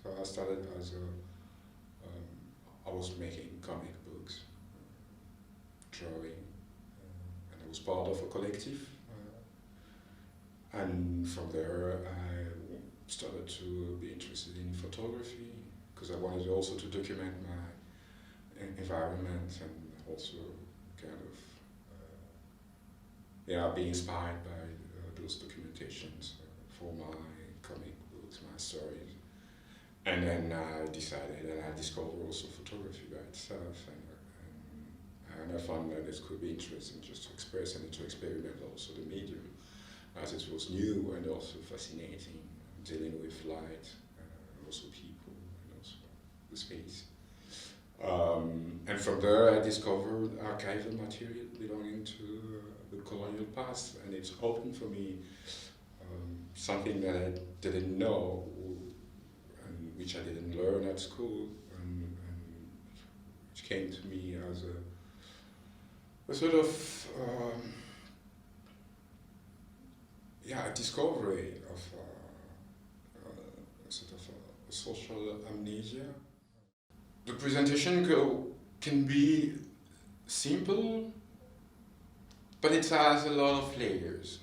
I started as I was making comic books, drawing, and I was part of a collective. And from there, I started to be interested in photography because I wanted also to document my environment and also kind of be inspired by those documentations for my comic books, my stories. And then I decided, and I discovered also photography by itself, and I found that it could be interesting just to express and to experiment also the medium, as it was new and also fascinating, dealing with light, also people, and also the space. And from there I discovered archival material belonging to the colonial past, and it's opened for me something that I didn't know, and which I didn't learn at school, and which came to me as a sort of a discovery of sort of a social amnesia. The presentation can be simple, but it has a lot of layers.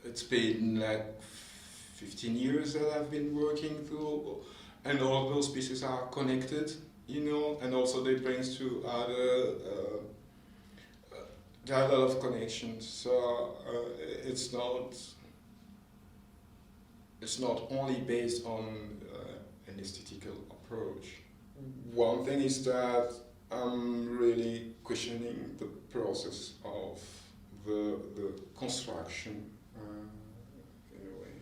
It's been like 15 years that I've been working through, and all those pieces are connected, and also they bring to other. There are a lot of connections, so it's not only based on an aesthetical approach. One thing is that I'm really questioning the process of the construction, in a way,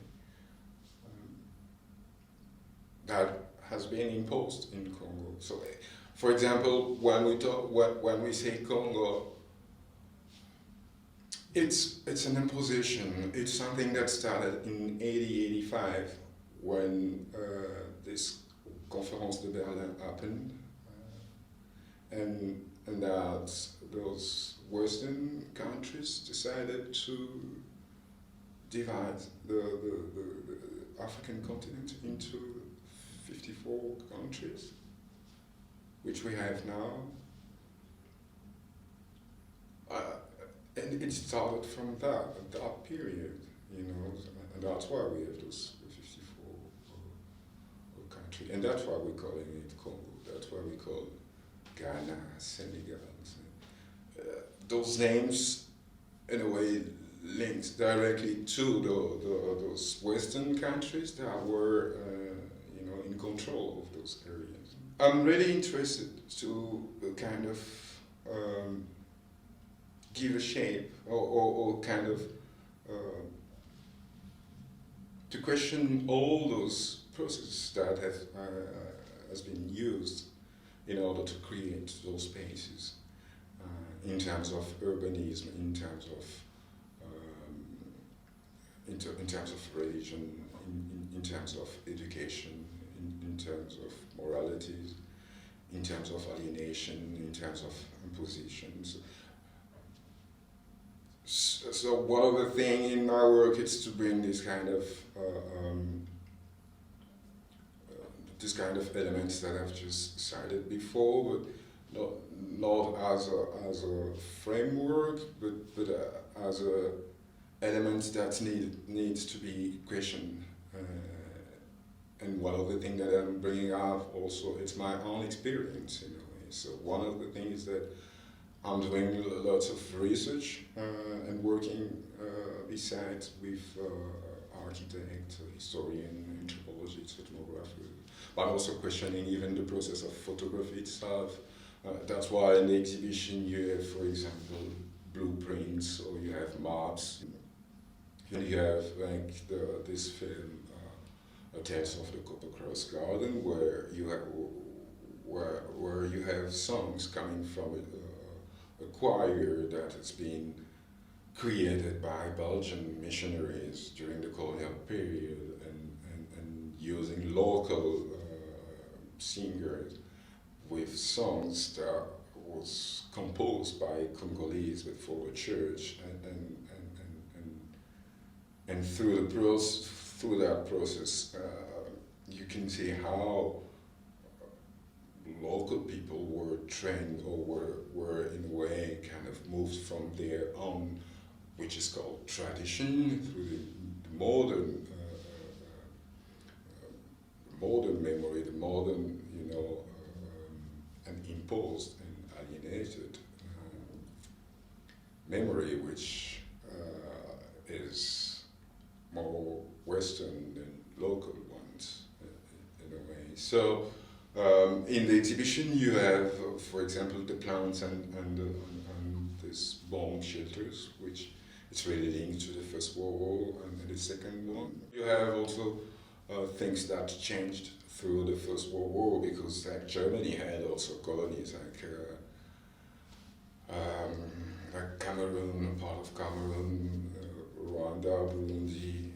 that has been imposed in Congo. So, for example, when we say Congo, it's an imposition. It's something that started in 80-85 when this Conference de Berlin happened, and that those Western countries decided to divide the African continent into 54 countries, which we have now. And it started from that period, and that's why we have those 54 countries, and that's why we're calling it Congo. That's why we call Ghana, Senegal. Those names, in a way, linked directly to those Western countries that were, in control of those areas. I'm really interested to kind of give a shape or kind of to question all those processes that has been used in order to create those spaces, in terms of urbanism, in terms of religion, in terms of education, in terms of moralities, in terms of alienation, in terms of impositions. So one of the things in my work is to bring this kind of elements that I've just cited before, but not as a framework, but as a elements that needs to be questioned. And one of the things that I'm bringing up also, it's my own experience in a way. So one of the things that I'm doing lots of research and working besides with architect, historian, anthropologist, ethnographer, but also questioning even the process of photography itself. That's why in the exhibition you have, for example, blueprints, or you have maps, and you have like this film, Tales of the Copper Cross Garden, where you have songs coming from a choir that has been created by Belgian missionaries during the colonial period, and using local singers with songs that was composed by Congolese but for a church, and through through that process, you can see how local people were trained or were in a way kind of moved from their own, which is called tradition, through the modern memory, the modern, and imposed and alienated memory, which is more Western than local ones, in a way. So, in the exhibition, you have, for example, the plants and these bomb shelters, which it's really linked to the First World War and the Second one. You have also things that changed through the First World War, because like Germany had also colonies like Cameroon, a part of Cameroon, Rwanda, Burundi,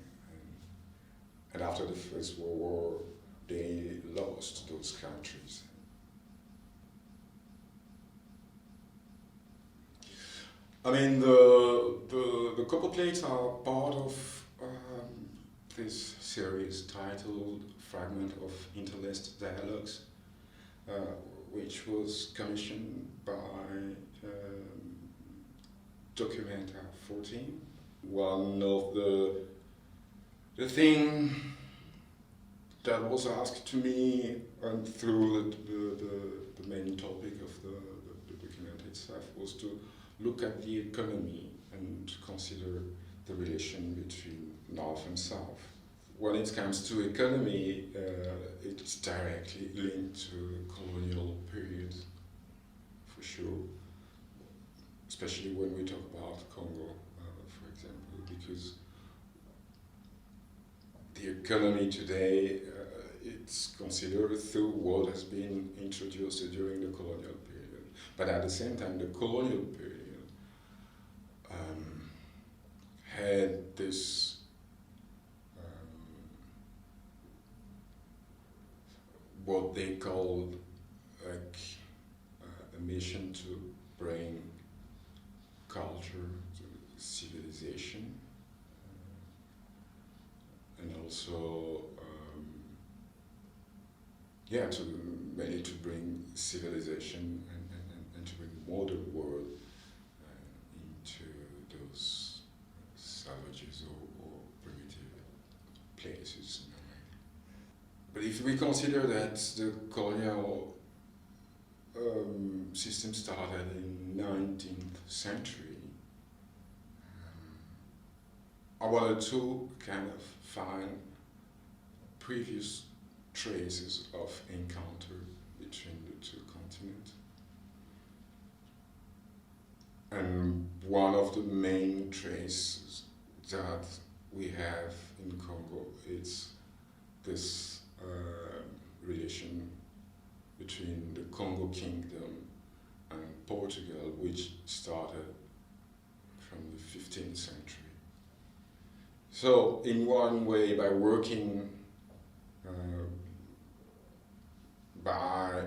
and after the First World War, they lost those countries. I mean, the copper plates are part of this series titled Fragment of Interlaced Dialogues, which was commissioned by Documenta 14. One of the thing that was asked to me and through the main topic of the document itself was to look at the economy and consider the relation between North and South. When it comes to economy, it's directly linked to the colonial period, for sure, especially when we talk about Congo, for example, because the economy today, it's considered through what has been introduced during the colonial period. But at the same time, the colonial period had this what they called like a mission to bring culture to civilization, and also mainly to bring civilization and to bring modern world into those savages or primitive places. But if we consider that the colonial system started in 19th century, I wanted to kind of find previous traces of encounter between the two continents. And one of the main traces that we have in Congo is this relation between the Congo Kingdom and Portugal, which started from the 15th century. So, in one way, by working by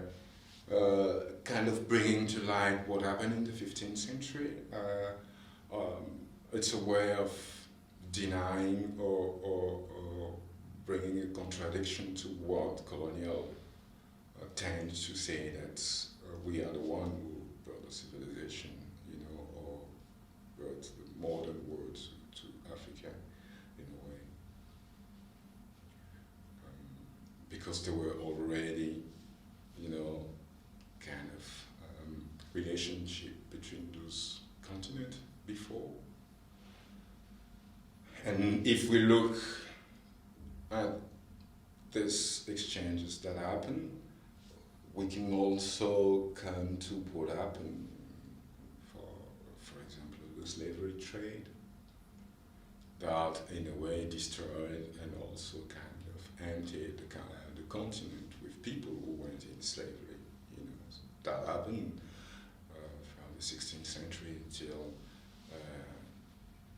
kind of bringing to light what happened in the 15th century, it's a way of denying or bringing a contradiction to what colonial tends to say, that we are the one who brought the civilization, or brought the modern world to Africa in a way. Because there were already, kind of relationship between those continents before. And if we look at these exchanges that happen, we can also come to what happened for example, the slavery trade, that in a way destroyed and also kind of emptied the continent with people who went in slavery. That happened from the 16th century till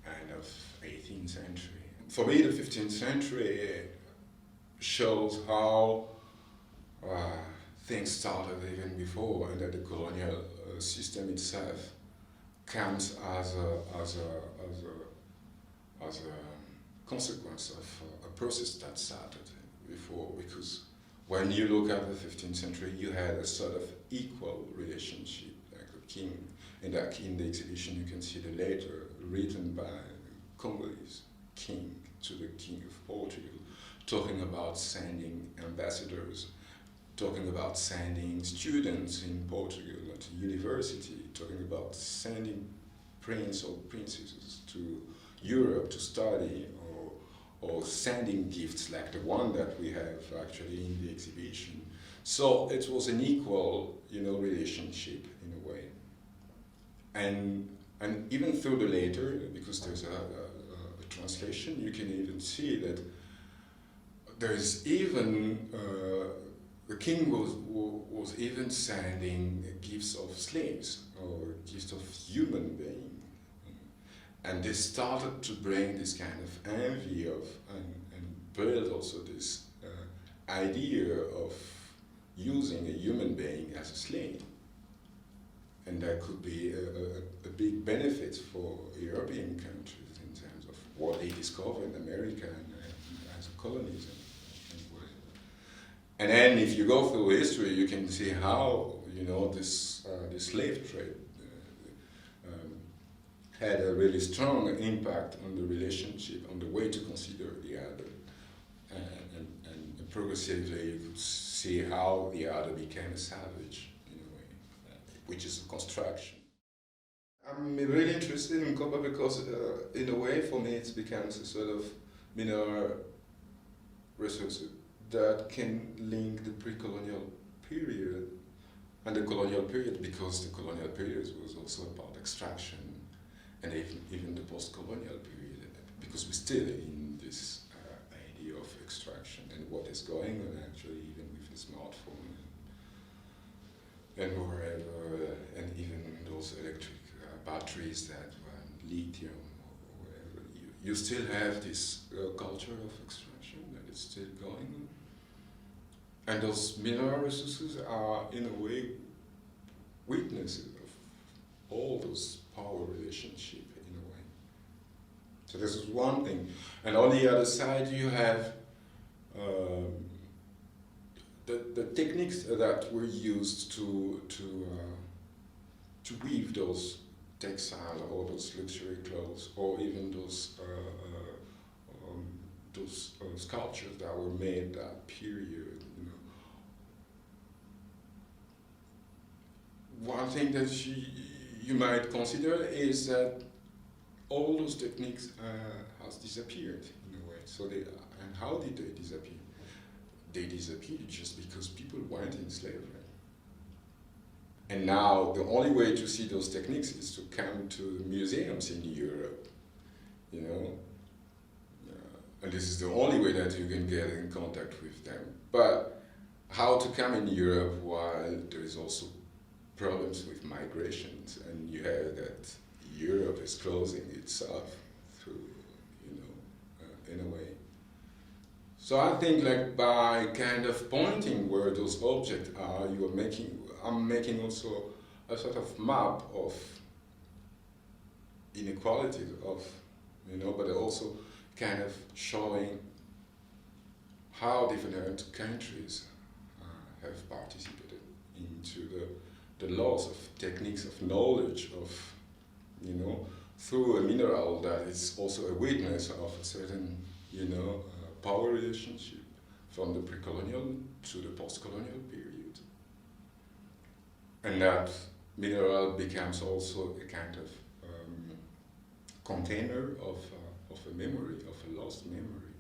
end of 18th century. For me, the 15th century shows how things started even before, and that the colonial system itself comes as a consequence of a process that started before, because when you look at the 15th century, you had a sort of equal relationship, like the king, and like in the exhibition you can see the letter written by the Congolese king to the king of Portugal, talking about sending ambassadors, talking about sending students in Portugal to university, talking about sending prince or princesses to Europe to study, or sending gifts like the one that we have actually in the exhibition. So it was an equal, relationship in a way. And even through the later, because there's a translation, you can even see that there's even the king was even sending gifts of slaves or gifts of human beings. And they started to bring this kind of envy of and build also this idea of using a human being as a slave. And that could be a big benefit for European countries in terms of what they discovered in America and as a colonies. And then if you go through history, you can see how, this slave trade had a really strong impact on the relationship, on the way to consider the other. And progressively you could see how the other became a savage, in a way, which is a construction. I'm really interested in copper because, in a way, for me, it becomes a sort of mineral resource that can link the pre-colonial period and the colonial period, because the colonial period was also about extraction, and even the post-colonial period, because we're still in this idea of extraction and what is going on actually, even with the smartphone and wherever, and even those electric batteries that were lithium or whatever. You still have this culture of extraction that is still going on. And those mineral resources are, in a way, witnesses of all those power relationship, in a way. So this is one thing. And on the other side, you have the techniques that were used to weave those textile or those luxury clothes, or even those sculptures that were made that period. One thing that you might consider is that all those techniques has disappeared in a way. So and how did they disappear? They disappeared just because people went in slavery. And now the only way to see those techniques is to come to museums in Europe, and this is the only way that you can get in contact with them. But how to come in Europe while there is also problems with migrations, and you have that Europe is closing itself through, in a way. So I think, like, by kind of pointing where those objects are, I'm making also a sort of map of inequalities of, but also kind of showing how different countries have participated into the loss of techniques of knowledge of, through a mineral that is also a witness of a certain, power relationship from the pre-colonial to the post-colonial period. And that mineral becomes also a kind of container of a memory, of a lost memory.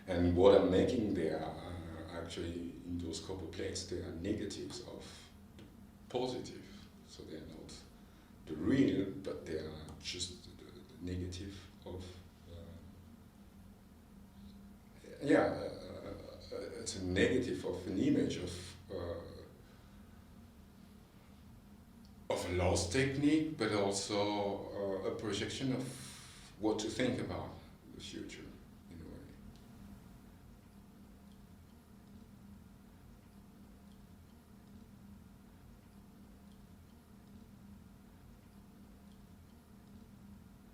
And what I'm making there are actually, in those copper plates, they are negatives of positive, so they're not the real, but they are just the negative of, it's a negative of an image of a lost technique, but also a projection of what to think about the future.